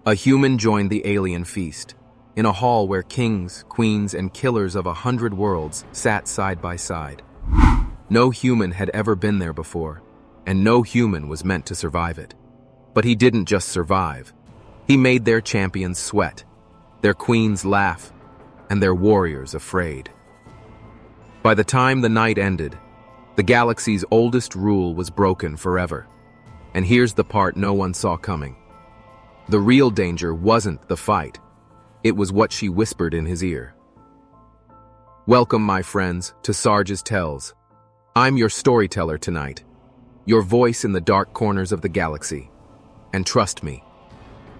A human joined the alien feast, in a hall where kings, queens, and killers of 100 worlds sat side by side. No human had ever been there before, and no human was meant to survive it. But he didn't just survive. He made their champions sweat, their queens laugh, and their warriors afraid. By the time the night ended, the galaxy's oldest rule was broken forever. And here's the part no one saw coming. The real danger wasn't the fight. It was what she whispered in his ear. Welcome, my friends, to Sarge's Tells. I'm your storyteller tonight, your voice in the dark corners of the galaxy. And trust me,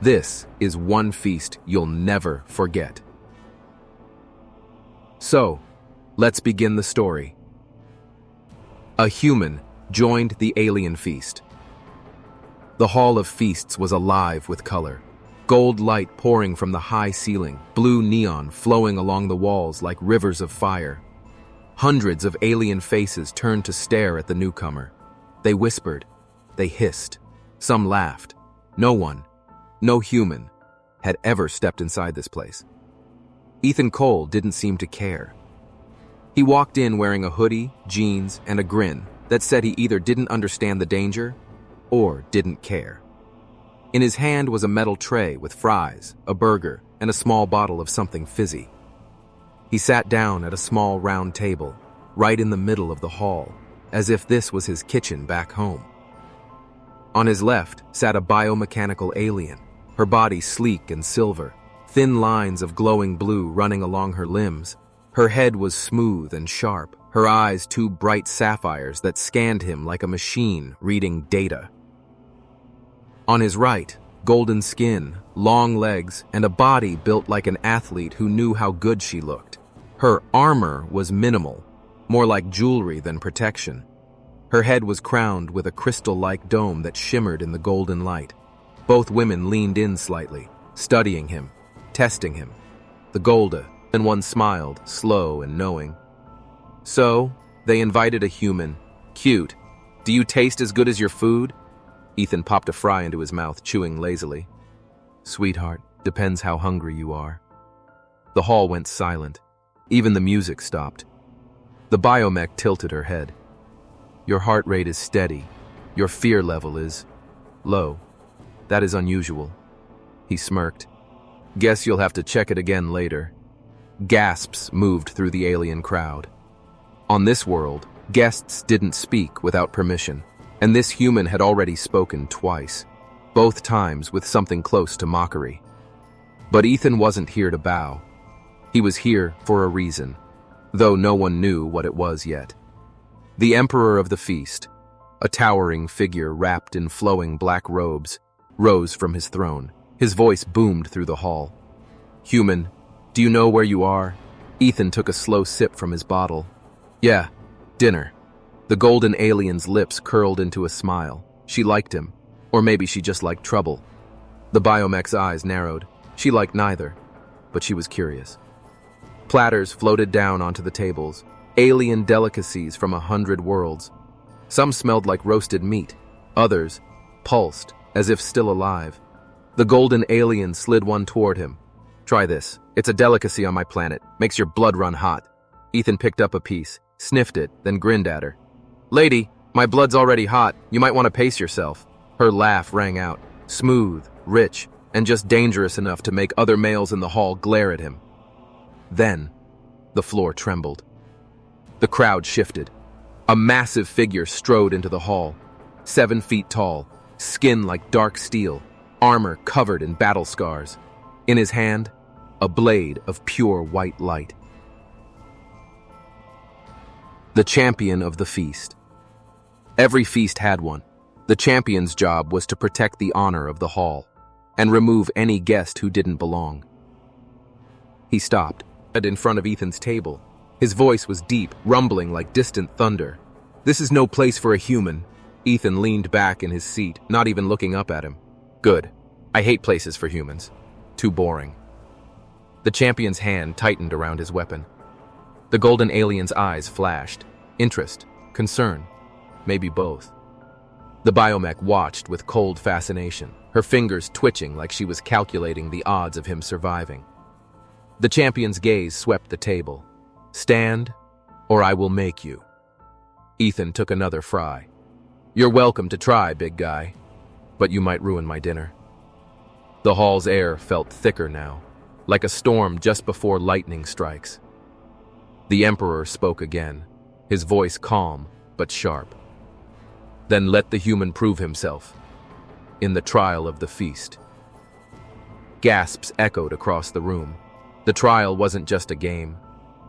this is one feast you'll never forget. So, let's begin the story. A human joined the alien feast. The Hall of Feasts was alive with color. Gold light pouring from the high ceiling, blue neon flowing along the walls like rivers of fire. Hundreds of alien faces turned to stare at the newcomer. They whispered, they hissed, some laughed. No human, had ever stepped inside this place. Ethan Cole didn't seem to care. He walked in wearing a hoodie, jeans, and a grin that said he either didn't understand the danger or didn't care. In his hand was a metal tray with fries, a burger, and a small bottle of something fizzy. He sat down at a small round table, right in the middle of the hall, as if this was his kitchen back home. On his left sat a biomechanical alien, her body sleek and silver, thin lines of glowing blue running along her limbs. Her head was smooth and sharp, her eyes two bright sapphires that scanned him like a machine reading data. On his right, golden skin, long legs, and a body built like an athlete who knew how good she looked. Her armor was minimal, more like jewelry than protection. Her head was crowned with a crystal-like dome that shimmered in the golden light. Both women leaned in slightly, studying him, testing him. The Golda, and one smiled, slow and knowing. So, they invited a human. Cute. Do you taste as good as your food? Ethan popped a fry into his mouth, chewing lazily. Sweetheart, depends how hungry you are. The hall went silent. Even the music stopped. The biomech tilted her head. Your heart rate is steady. Your fear level is low. That is unusual. He smirked. Guess you'll have to check it again later. Gasps moved through the alien crowd. On this world, guests didn't speak without permission, and this human had already spoken twice, both times with something close to mockery. But Ethan wasn't here to bow. He was here for a reason, though no one knew what it was yet. The Emperor of the Feast, a towering figure wrapped in flowing black robes, rose from his throne. His voice boomed through the hall. Human, do you know where you are? Ethan took a slow sip from his bottle. Yeah, dinner. The golden alien's lips curled into a smile. She liked him, or maybe she just liked trouble. The biomech's eyes narrowed. She liked neither, but she was curious. Platters floated down onto the tables, alien delicacies from 100 worlds. Some smelled like roasted meat, others pulsed as if still alive. The golden alien slid one toward him. Try this. It's a delicacy on my planet. Makes your blood run hot. Ethan picked up a piece, sniffed it, then grinned at her. Lady, my blood's already hot. You might want to pace yourself. Her laugh rang out, smooth, rich, and just dangerous enough to make other males in the hall glare at him. Then, the floor trembled. The crowd shifted. A massive figure strode into the hall, 7 feet tall, skin like dark steel, armor covered in battle scars. In his hand, a blade of pure white light. The champion of the feast. Every feast had one. The champion's job was to protect the honor of the hall and remove any guest who didn't belong. He stopped, in front of Ethan's table. His voice was deep, rumbling like distant thunder. This is no place for a human. Ethan leaned back in his seat, not even looking up at him. Good. I hate places for humans. Too boring. The champion's hand tightened around his weapon. The golden alien's eyes flashed. Interest, concern, maybe both. The biomech watched with cold fascination. her fingers twitching like she was calculating the odds of him surviving. The champion's gaze swept the table. "Stand, or I will make you." Ethan took another fry. "You're welcome to try, big guy, but you might ruin my dinner." The hall's air felt thicker now, like a storm just before lightning strikes. The Emperor spoke again, his voice calm but sharp. "Then let the human prove himself in the trial of the feast." Gasps echoed across the room. The trial wasn't just a game.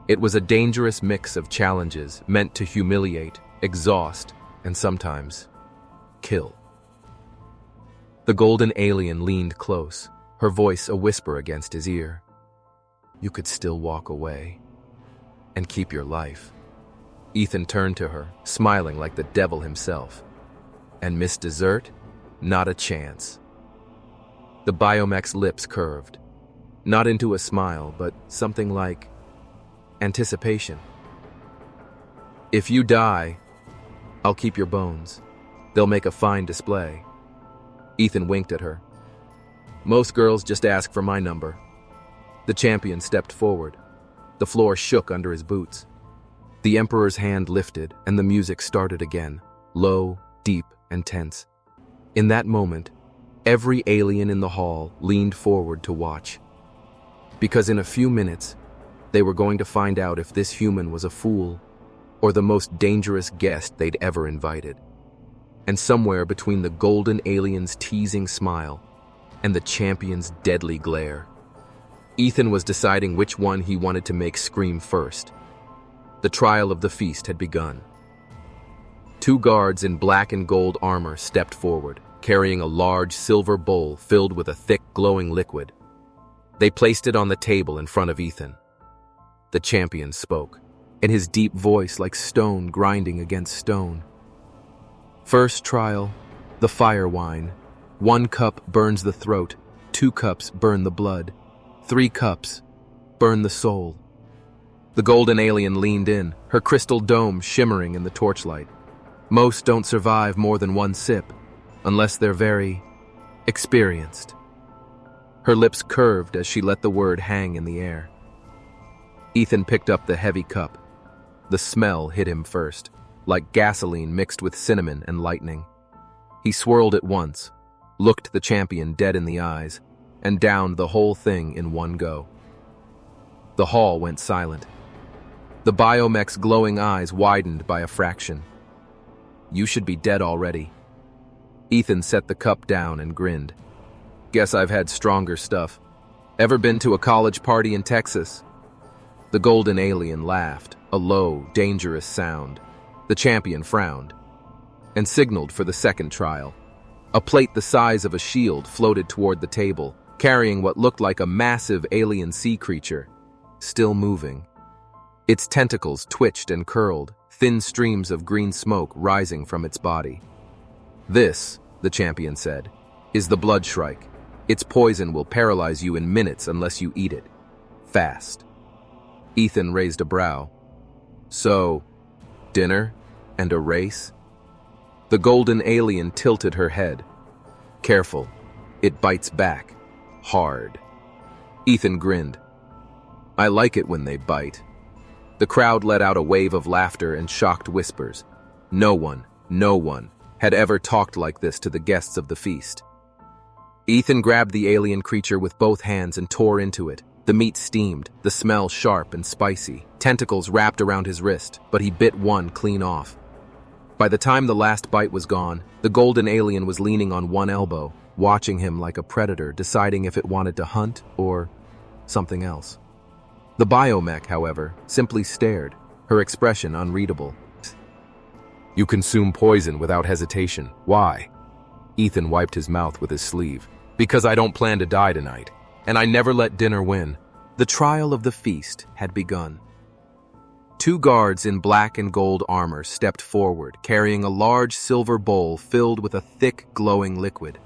It was a dangerous mix of challenges meant to humiliate, exhaust, and sometimes kill. The golden alien leaned close, her voice a whisper against his ear. "You could still walk away and keep your life." Ethan turned to her, smiling like the devil himself. "And Miss Dessert? Not a chance." The biomech's lips curved, not into a smile, but something like anticipation. "If you die, I'll keep your bones. They'll make a fine display." Ethan winked at her. "Most girls just ask for my number." The champion stepped forward. The floor shook under his boots. The Emperor's hand lifted, and the music started again, low, deep, and tense. In that moment, every alien in the hall leaned forward to watch. Because in a few minutes, they were going to find out if this human was a fool or the most dangerous guest they'd ever invited. And somewhere between the golden alien's teasing smile and the champion's deadly glare, Ethan was deciding which one he wanted to make scream first. The trial of the feast had begun. Two guards in black and gold armor stepped forward, carrying a large silver bowl filled with a thick, glowing liquid. They placed it on the table in front of Ethan. The champion spoke, in his deep voice like stone grinding against stone. "First trial, the fire wine. 1 cup burns the throat, 2 cups burn the blood, 3 cups burn the soul." The golden alien leaned in, her crystal dome shimmering in the torchlight. "Most don't survive more than 1 sip, unless they're very experienced." Her lips curved as she let the word hang in the air. Ethan picked up the heavy cup. The smell hit him first, like gasoline mixed with cinnamon and lightning. He swirled it once, looked the champion dead in the eyes, and downed the whole thing in one go. The hall went silent. The biomech's glowing eyes widened by a fraction. "You should be dead already." Ethan set the cup down and grinned. "Guess I've had stronger stuff. Ever been to a college party in Texas?" The golden alien laughed, a low, dangerous sound. The champion frowned and signaled for the second trial. A plate the size of a shield floated toward the table, carrying what looked like a massive alien sea creature, still moving. Its tentacles twitched and curled, thin streams of green smoke rising from its body. "This," the champion said, "is the blood shrike. Its poison will paralyze you in minutes unless you eat it. Fast." Ethan raised a brow. "So, dinner and a race?" The golden alien tilted her head. "Careful, it bites back. Hard." Ethan grinned. "I like it when they bite." The crowd let out a wave of laughter and shocked whispers. No one had ever talked like this to the guests of the feast. Ethan grabbed the alien creature with both hands and tore into it. The meat steamed, the smell sharp and spicy. Tentacles wrapped around his wrist, but he bit one clean off. By the time the last bite was gone, the golden alien was leaning on one elbow, watching him like a predator, deciding if it wanted to hunt or something else. The biomech, however, simply stared, her expression unreadable. "You consume poison without hesitation. Why?" Ethan wiped his mouth with his sleeve. "Because I don't plan to die tonight, and I never let dinner win." The trial of the feast had begun. Two guards in black and gold armor stepped forward, carrying a large silver bowl filled with a thick, glowing liquid.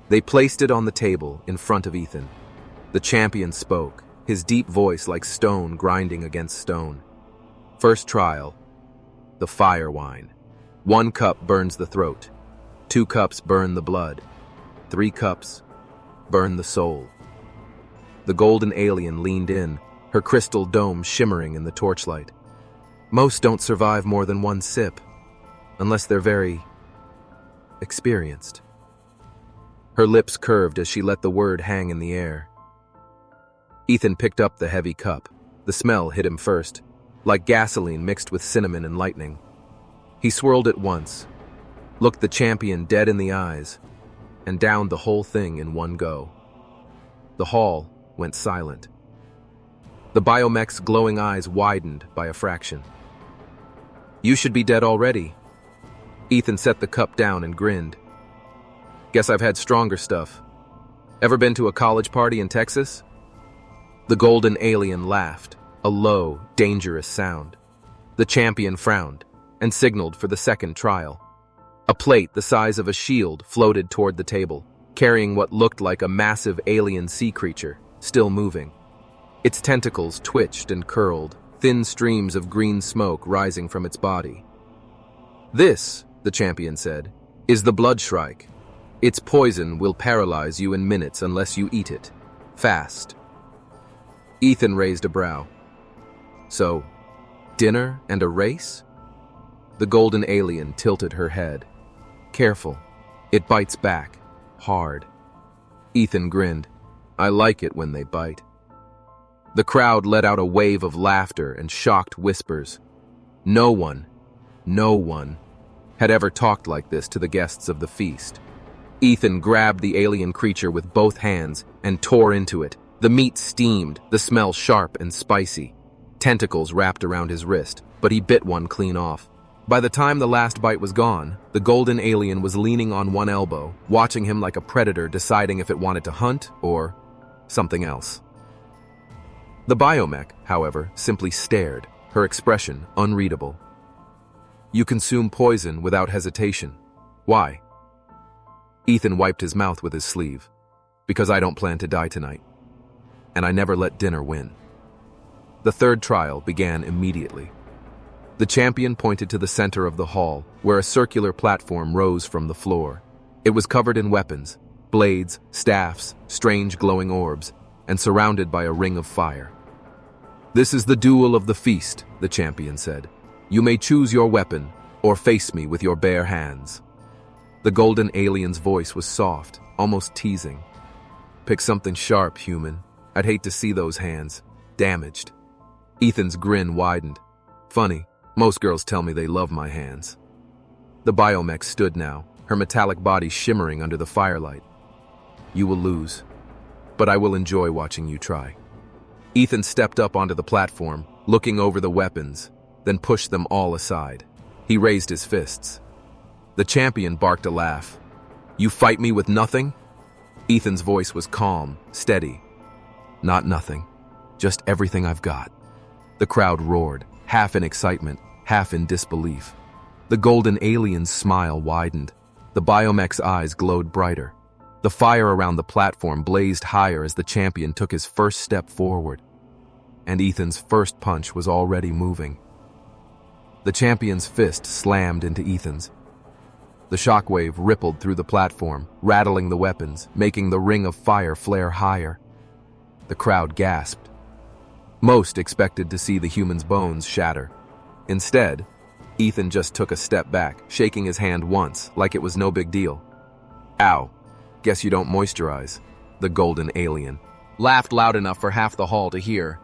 They placed it on the table in front of Ethan. The champion spoke, his deep voice like stone grinding against stone. "First trial, the fire wine. 1 cup burns the throat, 2 cups burn the blood, 3 cups. Burn the soul. The golden alien leaned in, her crystal dome shimmering in the torchlight. Most don't survive more than 1 sip, unless they're very experienced. Her lips curved as she let the word hang in the air. Ethan picked up the heavy cup. The smell hit him first, like gasoline mixed with cinnamon and lightning. He swirled it once, looked the champion dead in the eyes, and downed the whole thing in one go. The hall went silent. The biomech's glowing eyes widened by a fraction. "You should be dead already." Ethan set the cup down and grinned. "Guess I've had stronger stuff. Ever been to a college party in Texas?" The golden alien laughed, a low, dangerous sound. The champion frowned and signaled for the second trial. A plate the size of a shield floated toward the table, carrying what looked like a massive alien sea creature, still moving. Its tentacles twitched and curled, thin streams of green smoke rising from its body. "This," the champion said, "is the blood shrike. Its poison will paralyze you in minutes unless you eat it. Fast." Ethan raised a brow. "So, dinner and a race?" The golden alien tilted her head. "Careful. It bites back. Hard." Ethan grinned. "I like it when they bite." The crowd let out a wave of laughter and shocked whispers. No one had ever talked like this to the guests of the feast. Ethan grabbed the alien creature with both hands and tore into it. The meat steamed, the smell sharp and spicy. Tentacles wrapped around his wrist, but he bit one clean off. By the time the last bite was gone, the golden alien was leaning on one elbow, watching him like a predator deciding if it wanted to hunt or something else. The biomech, however, simply stared, her expression unreadable. "You consume poison without hesitation. Why?" Ethan wiped his mouth with his sleeve. "Because I don't plan to die tonight. And I never let dinner win." The third trial began immediately. The champion pointed to the center of the hall, where a circular platform rose from the floor. It was covered in weapons, blades, staffs, strange glowing orbs, and surrounded by a ring of fire. "This is the duel of the feast," the champion said. "You may choose your weapon, or face me with your bare hands." The golden alien's voice was soft, almost teasing. "Pick something sharp, human. I'd hate to see those hands. Damaged." Ethan's grin widened. "Funny, most girls tell me they love my hands." The biomech stood now, her metallic body shimmering under the firelight. "You will lose, but I will enjoy watching you try." Ethan stepped up onto the platform, looking over the weapons, then pushed them all aside. He raised his fists. The champion barked a laugh. "You fight me with nothing?" Ethan's voice was calm, steady. "Not nothing, just everything I've got." The crowd roared, half in excitement, half in disbelief. The golden alien's smile widened. The biomech's eyes glowed brighter. The fire around the platform blazed higher as the champion took his first step forward. And Ethan's first punch was already moving. The champion's fist slammed into Ethan's. The shockwave rippled through the platform, rattling the weapons, making the ring of fire flare higher. The crowd gasped. Most expected to see the human's bones shatter. Instead, Ethan just took a step back, shaking his hand once, like it was no big deal. "Ow, guess you don't moisturize," the golden alien laughed loud enough for half the hall to hear.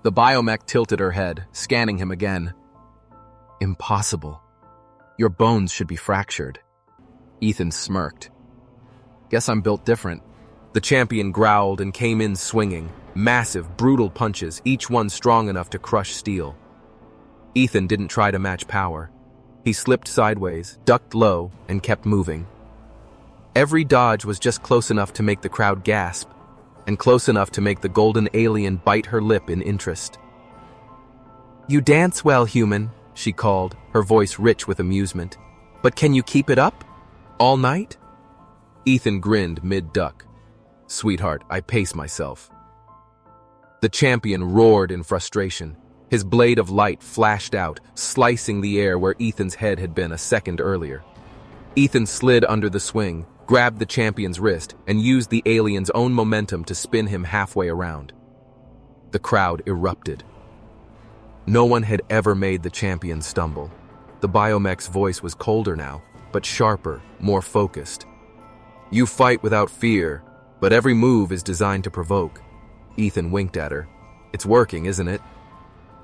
The biomech tilted her head, scanning him again. "Impossible. Your bones should be fractured." Ethan smirked. "Guess I'm built different." The champion growled and came in swinging, massive, brutal punches, each one strong enough to crush steel. Ethan didn't try to match power. He slipped sideways, ducked low, and kept moving. Every dodge was just close enough to make the crowd gasp, and close enough to make the golden alien bite her lip in interest. "You dance well, human," she called, her voice rich with amusement. "But can you keep it up? All night?" Ethan grinned mid-duck. "Sweetheart, I pace myself." The champion roared in frustration. His blade of light flashed out, slicing the air where Ethan's head had been a second earlier. Ethan slid under the swing, grabbed the champion's wrist, and used the alien's own momentum to spin him halfway around. The crowd erupted. No one had ever made the champion stumble. The biomech's voice was colder now, but sharper, more focused. "You fight without fear, but every move is designed to provoke." Ethan winked at her. "It's working, isn't it?"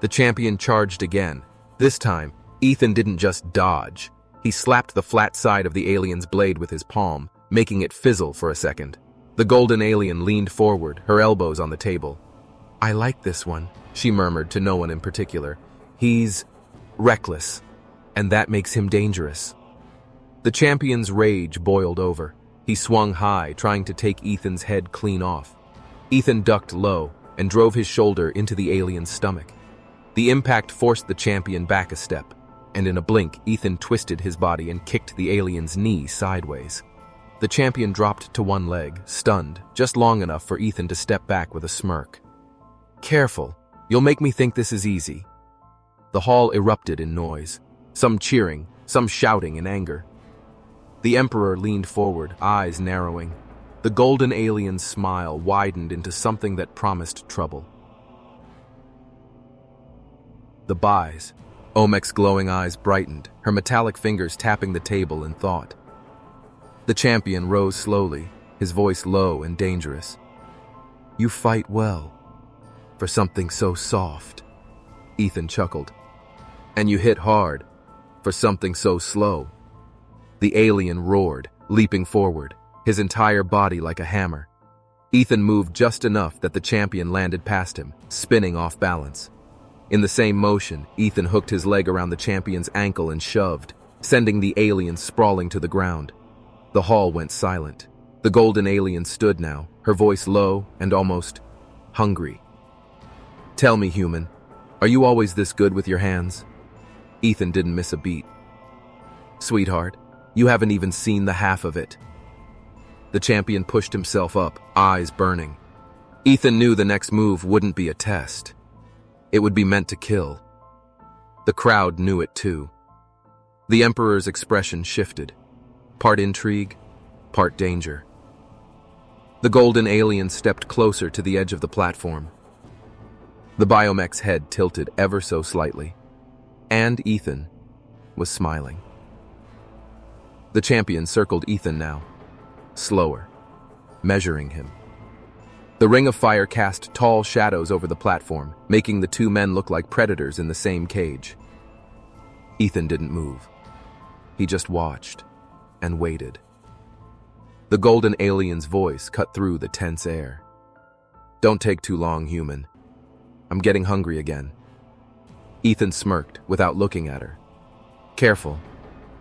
The champion charged again. This time, Ethan didn't just dodge. He slapped the flat side of the alien's blade with his palm, making it fizzle for a second. The golden alien leaned forward, her elbows on the table. "I like this one," she murmured to no one in particular. "He's reckless, and that makes him dangerous." The champion's rage boiled over. He swung high, trying to take Ethan's head clean off. Ethan ducked low and drove his shoulder into the alien's stomach. The impact forced the champion back a step, and in a blink, Ethan twisted his body and kicked the alien's knee sideways. The champion dropped to one leg, stunned, just long enough for Ethan to step back with a smirk. "Careful, you'll make me think this is easy." The hall erupted in noise, some cheering, some shouting in anger. The Emperor leaned forward, eyes narrowing. The golden alien's smile widened into something that promised trouble. The Bai's. Omek's glowing eyes brightened, her metallic fingers tapping the table in thought. The champion rose slowly, his voice low and dangerous. "You fight well, for something so soft." Ethan chuckled. "And you hit hard, for something so slow." The alien roared, leaping forward, his entire body like a hammer. Ethan moved just enough that the champion landed past him, spinning off balance. In the same motion, Ethan hooked his leg around the champion's ankle and shoved, sending the alien sprawling to the ground. The hall went silent. The golden alien stood now, her voice low and almost hungry. "Tell me, human, are you always this good with your hands?" Ethan didn't miss a beat. "Sweetheart, you haven't even seen the half of it." The champion pushed himself up, eyes burning. Ethan knew the next move wouldn't be a test. It would be meant to kill. The crowd knew it too. The Emperor's expression shifted, part intrigue, part danger. The golden alien stepped closer to the edge of the platform. The biomech's head tilted ever so slightly, and Ethan was smiling. The champion circled Ethan now, slower, measuring him. The ring of fire cast tall shadows over the platform, making the two men look like predators in the same cage. Ethan didn't move. He just watched and waited. The golden alien's voice cut through the tense air. "Don't take too long, human. I'm getting hungry again." Ethan smirked without looking at her. "Careful.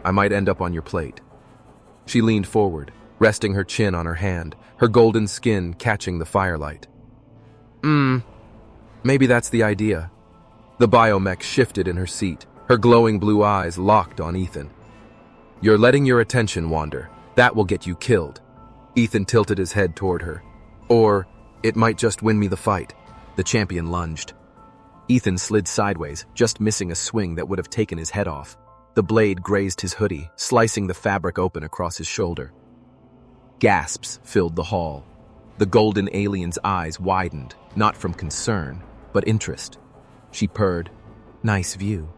I might end up on your plate." She leaned forward, resting her chin on her hand, her golden skin catching the firelight. Maybe that's the idea." The biomech shifted in her seat, her glowing blue eyes locked on Ethan. "You're letting your attention wander. That will get you killed." Ethan tilted his head toward her. "Or it might just win me the fight." The champion lunged. Ethan slid sideways, just missing a swing that would have taken his head off. The blade grazed his hoodie, slicing the fabric open across his shoulder. Gasps filled the hall. The golden alien's eyes widened, not from concern, but interest. She purred, "Nice view."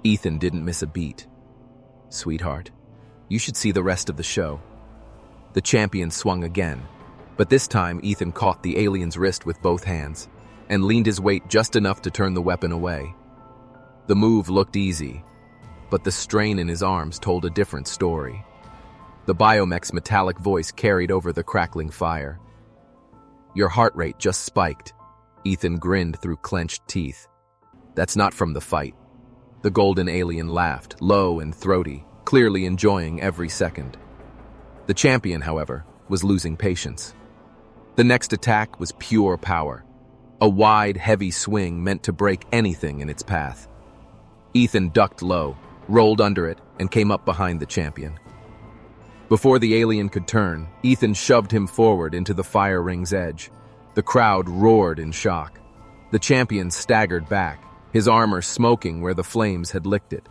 Ethan didn't miss a beat. "Sweetheart, you should see the rest of the show." The champion swung again, but this time Ethan caught the alien's wrist with both hands and leaned his weight just enough to turn the weapon away. The move looked easy, but the strain in his arms told a different story. The biomech's metallic voice carried over the crackling fire. "Your heart rate just spiked." Ethan grinned through clenched teeth. "That's not from the fight." The golden alien laughed, low and throaty, clearly enjoying every second. The champion, however, was losing patience. The next attack was pure power, a wide, heavy swing meant to break anything in its path. Ethan ducked low, rolled under it, and came up behind the champion. Before the alien could turn, Ethan shoved him forward into the fire ring's edge. The crowd roared in shock. The champion staggered back, his armor smoking where the flames had licked it.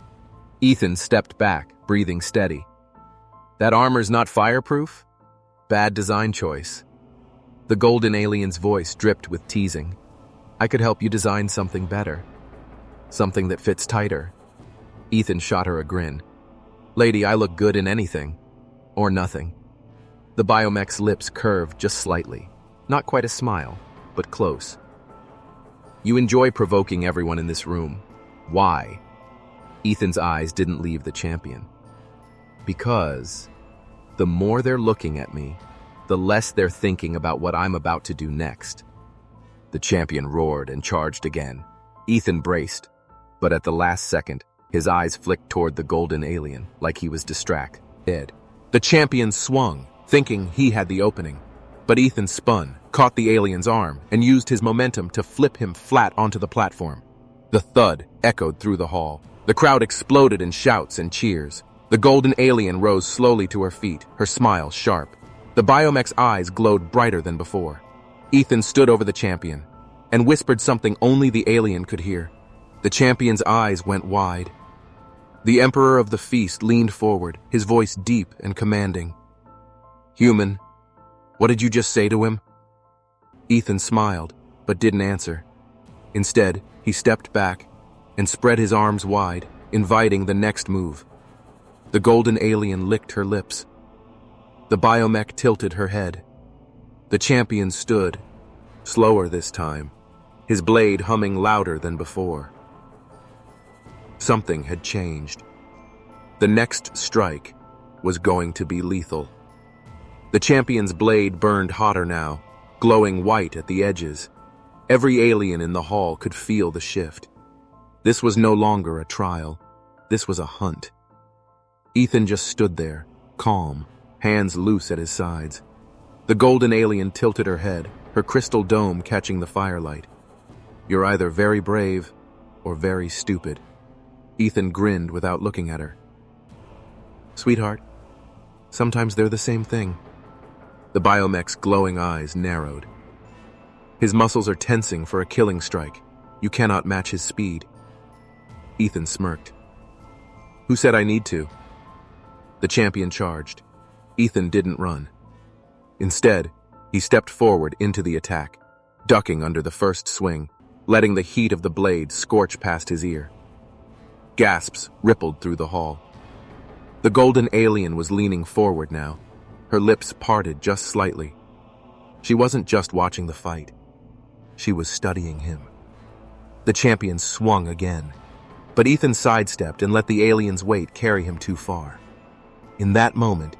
Ethan stepped back, breathing steady. That armor's not fireproof? Bad design choice. The golden alien's voice dripped with teasing. I could help you design something better. Something that fits tighter. Ethan shot her a grin. Lady, I look good in anything. Or nothing. The biomech's lips curved just slightly. Not quite a smile, but close. You enjoy provoking everyone in this room. Why? Ethan's eyes didn't leave the champion. Because the more they're looking at me, the less they're thinking about what I'm about to do next. The champion roared and charged again. Ethan braced, but at the last second, his eyes flicked toward the golden alien, like he was distracted. The champion swung, thinking he had the opening. But Ethan spun, caught the alien's arm, and used his momentum to flip him flat onto the platform. The thud echoed through the hall. The crowd exploded in shouts and cheers. The golden alien rose slowly to her feet, her smile sharp. The biomech's eyes glowed brighter than before. Ethan stood over the champion and whispered something only the alien could hear. The champion's eyes went wide. The emperor of the feast leaned forward, his voice deep and commanding. Human, what did you just say to him? Ethan smiled, but didn't answer. Instead, he stepped back and spread his arms wide, inviting the next move. The golden alien licked her lips. The biomech tilted her head. The champion stood, slower this time, his blade humming louder than before. Something had changed. The next strike was going to be lethal. The champion's blade burned hotter now, glowing white at the edges. Every alien in the hall could feel the shift. This was no longer a trial. This was a hunt. Ethan just stood there, calm, hands loose at his sides. The golden alien tilted her head, her crystal dome catching the firelight. You're either very brave or very stupid. Ethan grinned without looking at her. Sweetheart, sometimes they're the same thing. The biomech's glowing eyes narrowed. His muscles are tensing for a killing strike. You cannot match his speed. Ethan smirked. Who said I need to? The champion charged. Ethan didn't run. Instead, he stepped forward into the attack, ducking under the first swing, letting the heat of the blade scorch past his ear. Gasps rippled through the hall. The golden alien was leaning forward now, her lips parted just slightly. She wasn't just watching the fight. She was studying him. The champion swung again, but Ethan sidestepped and let the alien's weight carry him too far. In that moment,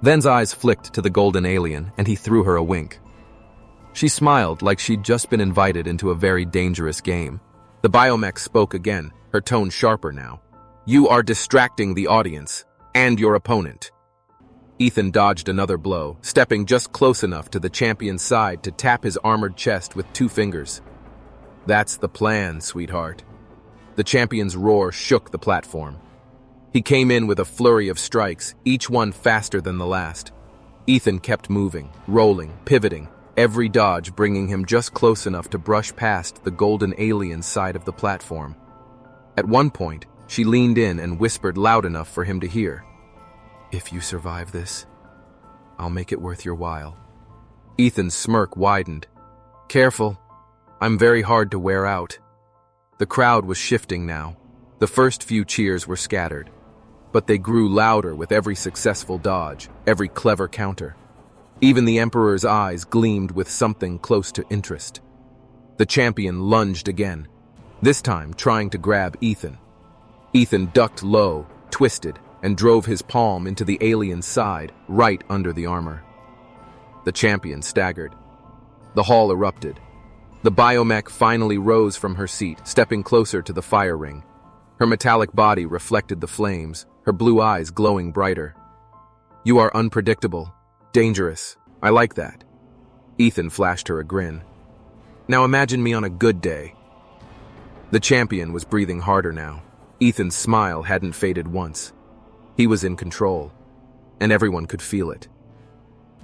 Then's eyes flicked to the golden alien, and he threw her a wink. She smiled like she'd just been invited into a very dangerous game. The biomech spoke again, her tone sharper now. You are distracting the audience, and your opponent. Ethan dodged another blow, stepping just close enough to the champion's side to tap his armored chest with 2 fingers. That's the plan, sweetheart. The champion's roar shook the platform. He came in with a flurry of strikes, each one faster than the last. Ethan kept moving, rolling, pivoting, every dodge bringing him just close enough to brush past the golden alien's side of the platform. At one point, she leaned in and whispered loud enough for him to hear. If you survive this, I'll make it worth your while. Ethan's smirk widened. Careful, I'm very hard to wear out. The crowd was shifting now. The first few cheers were scattered, but they grew louder with every successful dodge, every clever counter. Even the Emperor's eyes gleamed with something close to interest. The champion lunged again, this time trying to grab Ethan. Ethan ducked low, twisted, and drove his palm into the alien's side, right under the armor. The champion staggered. The hall erupted. The biomech finally rose from her seat, stepping closer to the fire ring. Her metallic body reflected the flames, her blue eyes glowing brighter. You are unpredictable, dangerous. I like that. Ethan flashed her a grin. Now imagine me on a good day. The champion was breathing harder now. Ethan's smile hadn't faded once. He was in control, and everyone could feel it.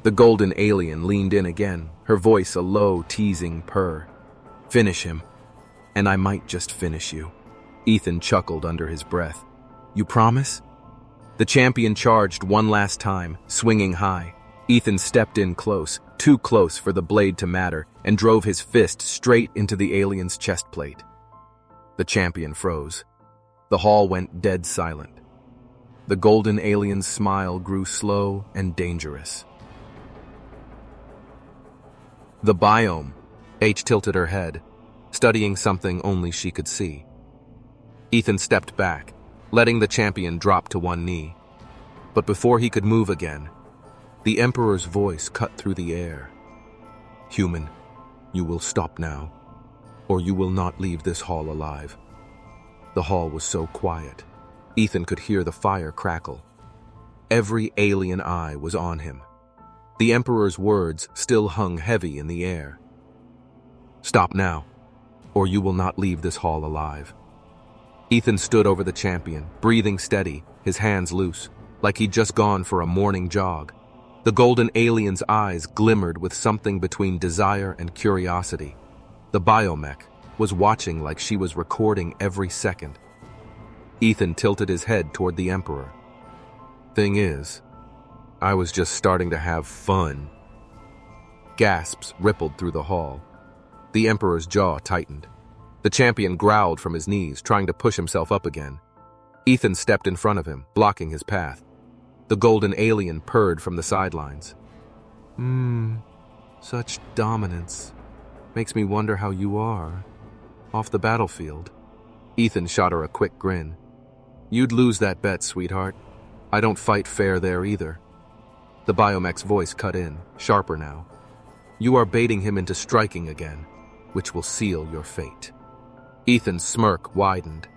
The golden alien leaned in again, her voice a low, teasing purr. Finish him, and I might just finish you. Ethan chuckled under his breath. You promise? The champion charged one last time, swinging high. Ethan stepped in close, too close for the blade to matter, and drove his fist straight into the alien's chest plate. The champion froze. The hall went dead silent. The golden alien's smile grew slow and dangerous. The biome. H tilted her head, studying something only she could see. Ethan stepped back, letting the champion drop to one knee. But before he could move again, the Emperor's voice cut through the air. "Human, you will stop now, or you will not leave this hall alive." The hall was so quiet, Ethan could hear the fire crackle. Every alien eye was on him. The Emperor's words still hung heavy in the air. "Stop now, or you will not leave this hall alive." Ethan stood over the champion, breathing steady, his hands loose, like he'd just gone for a morning jog. The golden alien's eyes glimmered with something between desire and curiosity. The biomech was watching like she was recording every second. Ethan tilted his head toward the Emperor. "Thing is, I was just starting to have fun." Gasps rippled through the hall. The Emperor's jaw tightened. The champion growled from his knees, trying to push himself up again. Ethan stepped in front of him, blocking his path. The golden alien purred from the sidelines. Such dominance. Makes me wonder how you are. Off the battlefield." Ethan shot her a quick grin. "You'd lose that bet, sweetheart. I don't fight fair there either." The biomech's voice cut in, sharper now. "You are baiting him into striking again, which will seal your fate." Ethan's smirk widened.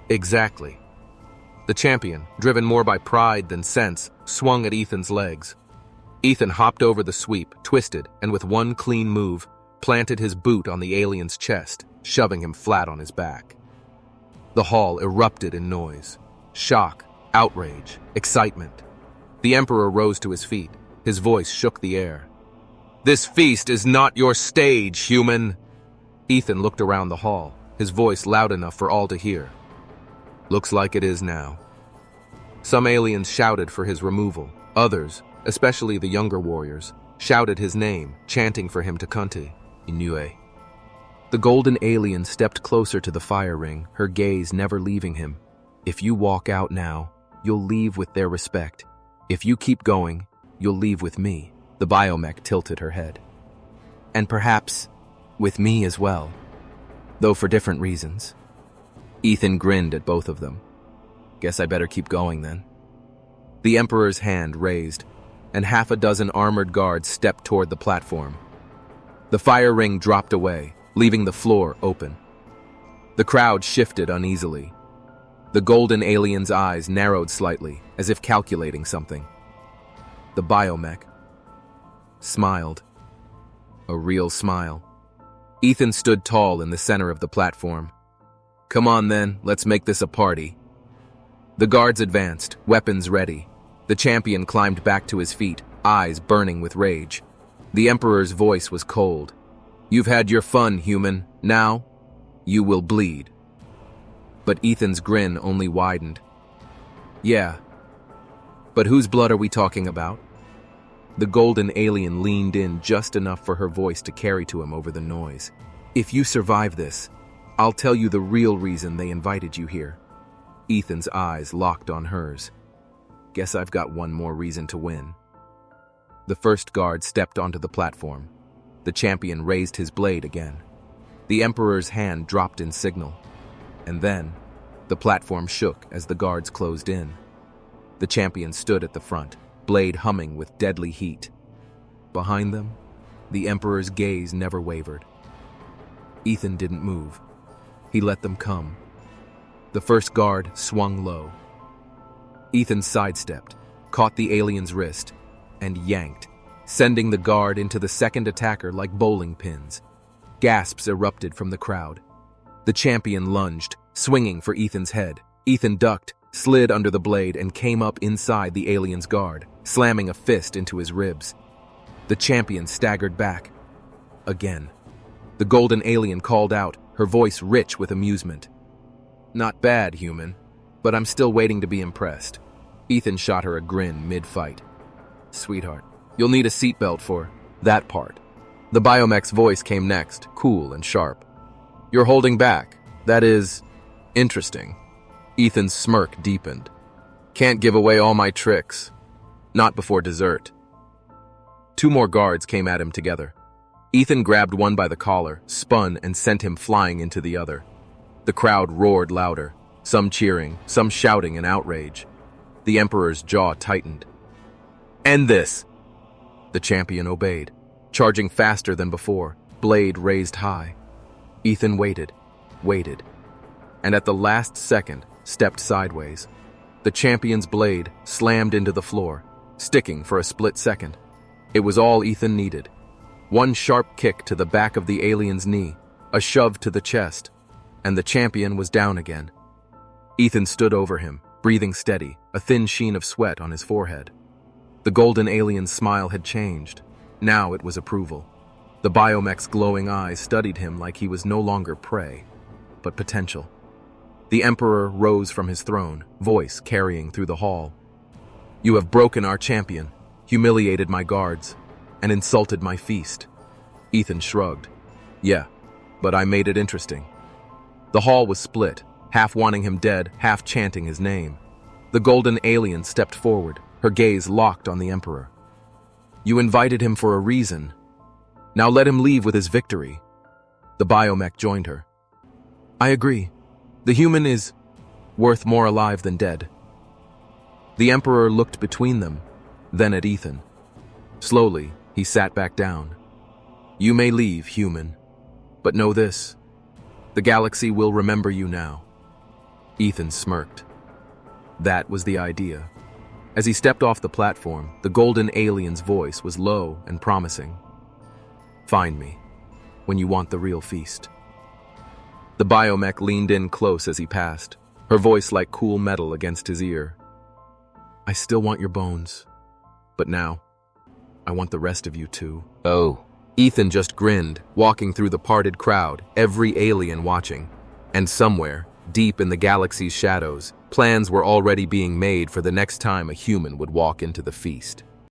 "Exactly." The champion, driven more by pride than sense, swung at Ethan's legs. Ethan hopped over the sweep, twisted, and with one clean move, planted his boot on the alien's chest, shoving him flat on his back. The hall erupted in noise. Shock, outrage, excitement. The Emperor rose to his feet. His voice shook the air. "This feast is not your stage, human!" Ethan looked around the hall, his voice loud enough for all to hear. "Looks like it is now." Some aliens shouted for his removal. Others, especially the younger warriors, shouted his name, chanting for him to Kunti, Inue. The golden alien stepped closer to the fire ring, her gaze never leaving him. "If you walk out now, you'll leave with their respect. If you keep going, you'll leave with me." The biomech tilted her head. "And perhaps with me as well, though for different reasons." Ethan grinned at both of them. "Guess I better keep going then." The Emperor's hand raised, and half a dozen armored guards stepped toward the platform. The fire ring dropped away, leaving the floor open. The crowd shifted uneasily. The golden alien's eyes narrowed slightly, as if calculating something. The biomech smiled. A real smile. Ethan stood tall in the center of the platform. "Come on then, let's make this a party." The guards advanced, weapons ready. The champion climbed back to his feet, eyes burning with rage. The Emperor's voice was cold. "You've had your fun, human. Now, you will bleed." But Ethan's grin only widened. "Yeah. But whose blood are we talking about?" The golden alien leaned in just enough for her voice to carry to him over the noise. "If you survive this, I'll tell you the real reason they invited you here." Ethan's eyes locked on hers. "Guess I've got one more reason to win." The first guard stepped onto the platform. The champion raised his blade again. The Emperor's hand dropped in signal. And then, the platform shook as the guards closed in. The champion stood at the front, blade humming with deadly heat. Behind them, the Emperor's gaze never wavered. Ethan didn't move. He let them come. The first guard swung low. Ethan sidestepped, caught the alien's wrist, and yanked, sending the guard into the second attacker like bowling pins. Gasps erupted from the crowd. The champion lunged, swinging for Ethan's head. Ethan ducked, slid under the blade, and came up inside the alien's guard, slamming a fist into his ribs. The champion staggered back. Again. The golden alien called out, her voice rich with amusement. "Not bad, human, but I'm still waiting to be impressed." Ethan shot her a grin mid-fight. Sweetheart, you'll need a seatbelt for that part. The biomech's voice came next, cool and sharp. You're holding back. That is interesting. Ethan's smirk deepened. Can't give away all my tricks. Not before dessert. 2 more guards came at him together. Ethan grabbed one by the collar, spun, and sent him flying into the other. The crowd roared louder, some cheering, some shouting in outrage. The Emperor's jaw tightened. End this! The champion obeyed, charging faster than before, blade raised high. Ethan waited, and at the last second, stepped sideways. The champion's blade slammed into the floor, sticking for a split second. It was all Ethan needed. One sharp kick to the back of the alien's knee, a shove to the chest, and the champion was down again. Ethan stood over him, breathing steady, a thin sheen of sweat on his forehead. The golden alien's smile had changed. Now it was approval. The biomech's glowing eyes studied him like he was no longer prey, but potential. The Emperor rose from his throne, voice carrying through the hall. You have broken our champion, humiliated my guards, and insulted my feast. Ethan shrugged. Yeah, but I made it interesting. The hall was split, half wanting him dead, half chanting his name. The golden alien stepped forward, her gaze locked on the Emperor. You invited him for a reason. Now let him leave with his victory. The biomech joined her. I agree. The human is worth more alive than dead. The Emperor looked between them, then at Ethan. Slowly, he sat back down. You may leave, human, but know this. The galaxy will remember you now. Ethan smirked. That was the idea. As he stepped off the platform, the golden alien's voice was low and promising. Find me, when you want the real feast. The biomech leaned in close as he passed, her voice like cool metal against his ear. I still want your bones, but now, I want the rest of you too. Oh. Ethan just grinned, walking through the parted crowd, every alien watching. And somewhere, deep in the galaxy's shadows, plans were already being made for the next time a human would walk into the feast.